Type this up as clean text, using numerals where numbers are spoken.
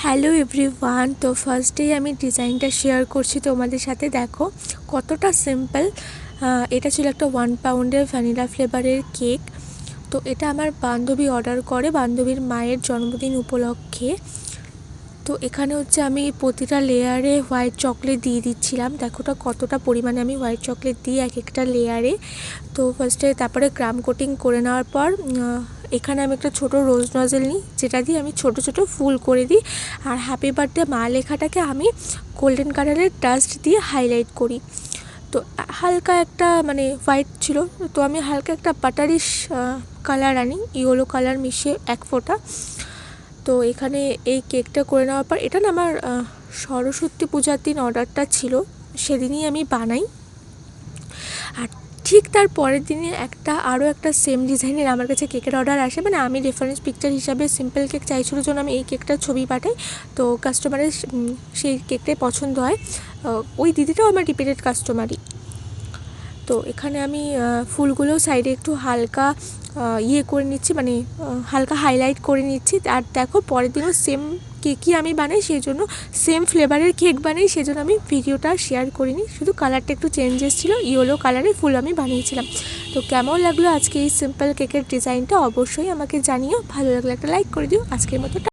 Hello everyone. তো ফার্স্টেই আমি ডিজাইনটা শেয়ার করছি তোমাদের সাথে। দেখো কতটা সিম্পল। এটা ছিল একটা 1 পাউন্ডের ভ্যানিলা ফ্লেভারের কেক। তো এটা আমার বান্ধবী অর্ডার করে বান্ধবীর মায়ের জন্মদিন উপলক্ষে। তো এখানে হচ্ছে আমি প্রতিটা লেয়ারে হোয়াইট চকলেট দিয়ে দিচ্ছিলাম। দেখোটা কতটা পরিমাণে আমি হোয়াইট চকলেট দিই এক একটা লেয়ারে। তো ফার্স্টে তারপরে গ্রাম কোটিং করে নেওয়ার পর এখানে আমি একটা ছোট রোজ নজেল নিই, যেটা দিয়ে আমি ছোট ছোট ফুল করে দিই। আর হ্যাপি বার্থডে মা লেখাটাকে আমি গোল্ডেন কালারের ডাস্ট দিয়ে হাইলাইট করি। তো হালকা একটা মানে হোয়াইট ছিল, তো আমি হালকা একটা বাটারিশ কালার আনি, ইয়েলো কালার মিশিয়ে এক ফোঁটা। তো এখানে এই কেকটা করে নেওয়ার পর, এটা না আমার সরস্বতী পূজার দিন অর্ডারটা ছিল, সেদিনই আমি বানাই। আর ঠিক তার পরের দিনে আরও একটা সেম ডিজাইনের আমার কাছে কেকের অর্ডার আসে। মানে আমি রেফারেন্স পিকচার হিসাবে সিম্পল কেক চাইছিল জন্য আমি এই কেকটার ছবি পাঠাই। তো কাস্টমারের সেই কেকটাই পছন্দ হয়। ওই দিদিটাও আমার রিপিটেড কাস্টমারই। তো এখানে আমি ফুলগুলো সাইডে একটু হালকা করে নিচ্ছি, মানে হালকা হাইলাইট করে নিচ্ছি। আর দেখো পরের দিনও সেম কেকই আমি বানাই, সেই জন্য সেম ফ্লেভারের কেক বানাই, সেই জন্য আমি ভিডিওটা শেয়ার করিনি। শুধু কালারটা একটু চেঞ্জেস ছিল, ইয়েলো কালারের ফুল আমি বানিয়েছিলাম। তো কেমন লাগলো আজকে এই সিম্পল কেকের ডিজাইনটা অবশ্যই আমাকে জানিও। ভালো লাগলে একটা লাইক করে দিও। আজকের মতো